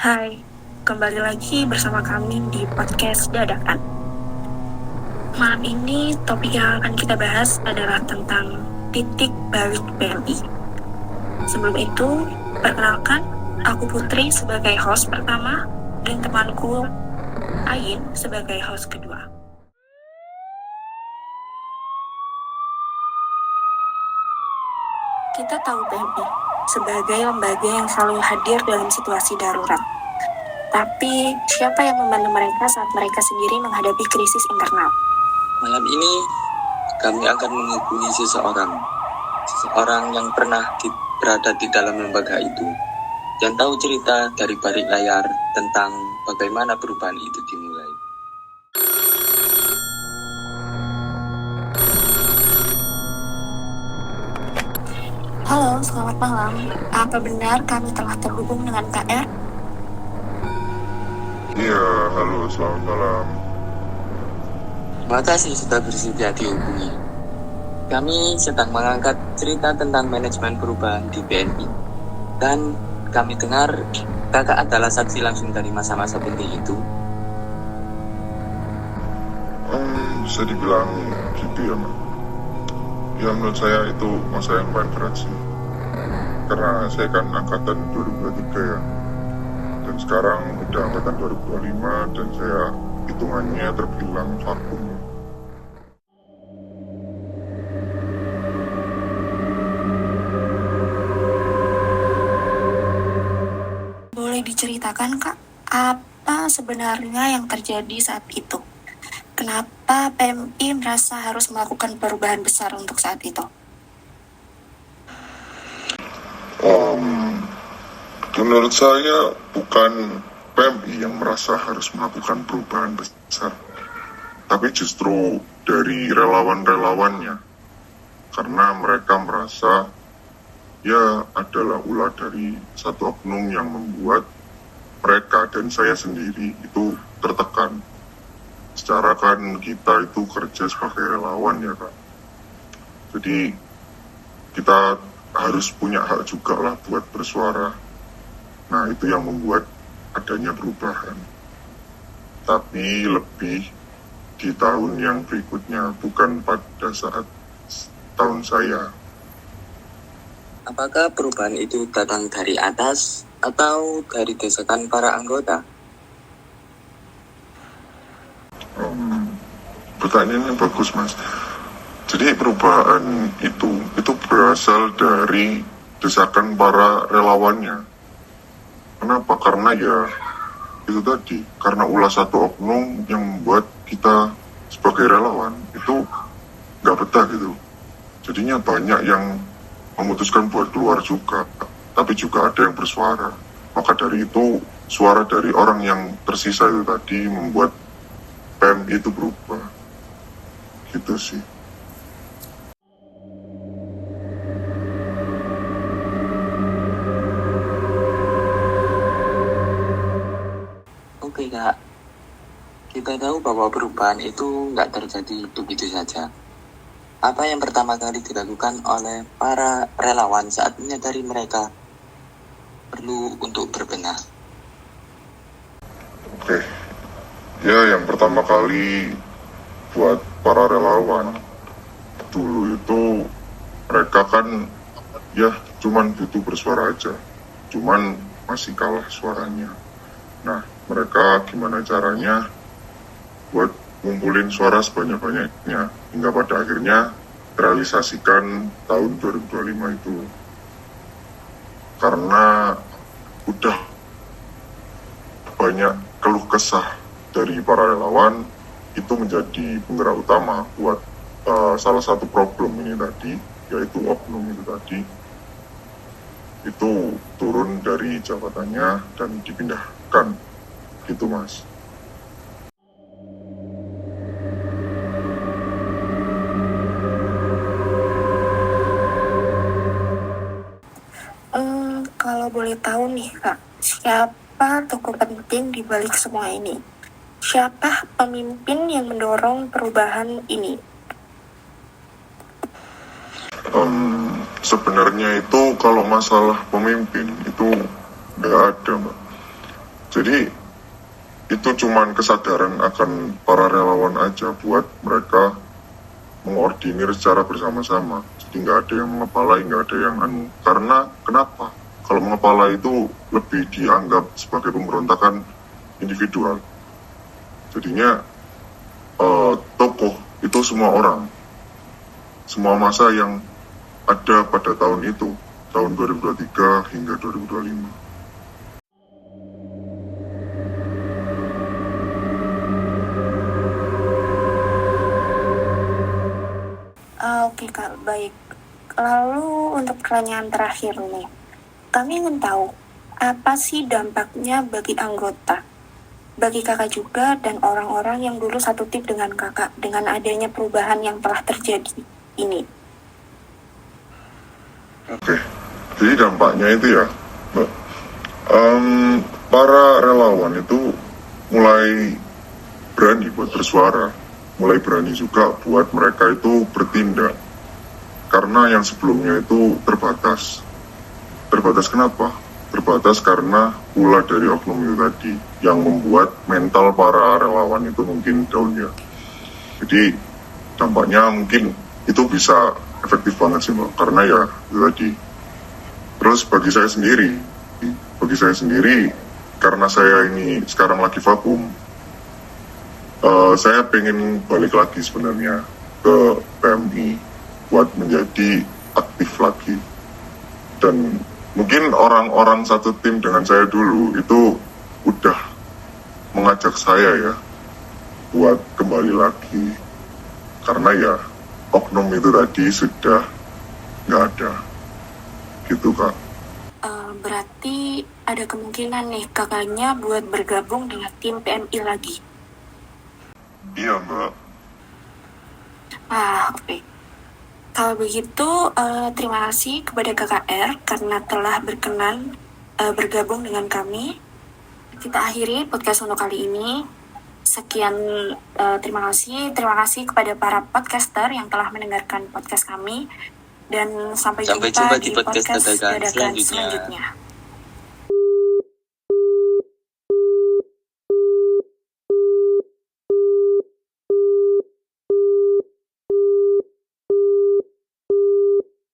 Hai, kembali lagi bersama kami di podcast Dadakan. Malam ini topik yang akan kita bahas adalah tentang titik balik PMI. Sebelum itu, perkenalkan, aku Putri sebagai host pertama dan temanku Ayin sebagai host kedua. Kita tahu PMI sebagai lembaga yang selalu hadir dalam situasi darurat. Tapi, siapa yang membantu mereka saat mereka sendiri menghadapi krisis internal? Malam ini kami akan menghubungi seseorang yang pernah berada di dalam lembaga itu, yang tahu cerita dari balik layar tentang bagaimana perubahan itu dimulai. Halo, selamat malam. Apa benar kami telah terhubung dengan KR? Iya, halo, selamat malam. Terima kasih sudah bersedia dihubungi. Kami sedang mengangkat cerita tentang manajemen perubahan di BNI. Dan kami dengar kakak adalah saksi langsung dari masa-masa penting itu. Bisa dibilang gitu ya, Mak. Ya, menurut saya itu masa yang paling berat sih. Karena saya kan angkatan 2023 ya. Dan sekarang udah angkatan 2025 dan saya hitungannya terbilang vakum. Boleh diceritakan, Kak, apa sebenarnya yang terjadi saat itu? Kenapa PMI merasa harus melakukan perubahan besar untuk saat itu? Menurut saya bukan PMI yang merasa harus melakukan perubahan besar, tapi justru dari relawan-relawannya. Karena mereka merasa ya adalah ulah dari satu oknum yang membuat mereka dan saya sendiri itu tertekan. Secara kan kita itu kerja sebagai relawan ya kan. Jadi kita harus punya hak juga lah buat bersuara. Nah itu yang membuat adanya perubahan. Tapi lebih di tahun yang berikutnya, bukan pada saat tahun saya. Apakah perubahan itu datang dari atas atau dari desakan para anggota? Pertanyaannya bagus, Mas. Jadi perubahan itu berasal dari desakan para relawannya. Kenapa? Karena ya itu tadi, karena ulah satu oknum yang membuat kita sebagai relawan itu nggak betah gitu. Jadinya banyak yang memutuskan buat keluar juga, tapi juga ada yang bersuara. Maka dari itu, suara dari orang yang tersisa itu tadi membuat PMI itu berubah. Gitu sih. Oke kak, kita tahu bahwa perubahan itu nggak terjadi begitu saja. Apa yang pertama kali dilakukan oleh para relawan saat menyadari mereka perlu untuk berbenah? Oke. Ya, yang pertama kali buat para relawan dulu itu mereka kan ya cuman butuh bersuara aja, cuman masih kalah suaranya. Nah mereka gimana caranya buat ngumpulin suara sebanyak-banyaknya hingga pada akhirnya terrealisasikan tahun 2025 itu. Karena udah banyak keluh kesah dari para relawan, itu menjadi penggerak utama buat salah satu problem ini tadi, yaitu oknum itu tadi, itu turun dari jabatannya dan dipindahkan, gitu Mas. Kalau boleh tahu nih, Kak, siapa tokoh penting di balik semua ini? Siapa pemimpin yang mendorong perubahan ini? Sebenarnya itu kalau masalah pemimpin itu nggak ada, Mbak. Jadi itu cuman kesadaran akan para relawan aja buat mereka mengordinir secara bersama-sama. Jadi nggak ada yang mengepalai, nggak ada yang anu. Karena kenapa? Kalau mengepalai itu lebih dianggap sebagai pemberontakan individual. Jadinya tokoh itu semua orang, semua masa yang ada pada tahun itu, tahun 2023 hingga 2025. Oke Kak, baik. Lalu untuk pertanyaan terakhir nih, kami ingin tahu apa sih dampaknya bagi anggota, bagi kakak juga dan orang-orang yang dulu satu tim dengan kakak dengan adanya perubahan yang telah terjadi ini. Oke, jadi dampaknya itu ya, Mbak, para relawan itu mulai berani buat bersuara, mulai berani juga buat mereka itu bertindak. Karena yang sebelumnya itu terbatas. Terbatas kenapa? Terbatas karena ulah dari oknum itu tadi, yang membuat mental para relawan itu mungkin down ya. Jadi dampaknya mungkin itu bisa efektif banget sih Mbak, karena ya itu tadi. Terus bagi saya sendiri karena saya ini sekarang lagi vakum, saya pengen balik lagi sebenarnya ke PMI buat menjadi aktif lagi. Dan mungkin orang-orang satu tim dengan saya dulu itu udah mengajak saya ya buat kembali lagi, karena ya oknum itu tadi sudah nggak ada gitu Kak. Berarti ada kemungkinan nih kakaknya buat bergabung dengan tim PMI lagi. Iya Mbak. Oke. Kalau begitu, terima kasih kepada KKR karena telah berkenan bergabung dengan kami. Kita akhiri podcast untuk kali ini. Sekian, terima kasih kepada para podcaster yang telah mendengarkan podcast kami. Dan sampai jumpa di podcast dadakan selanjutnya.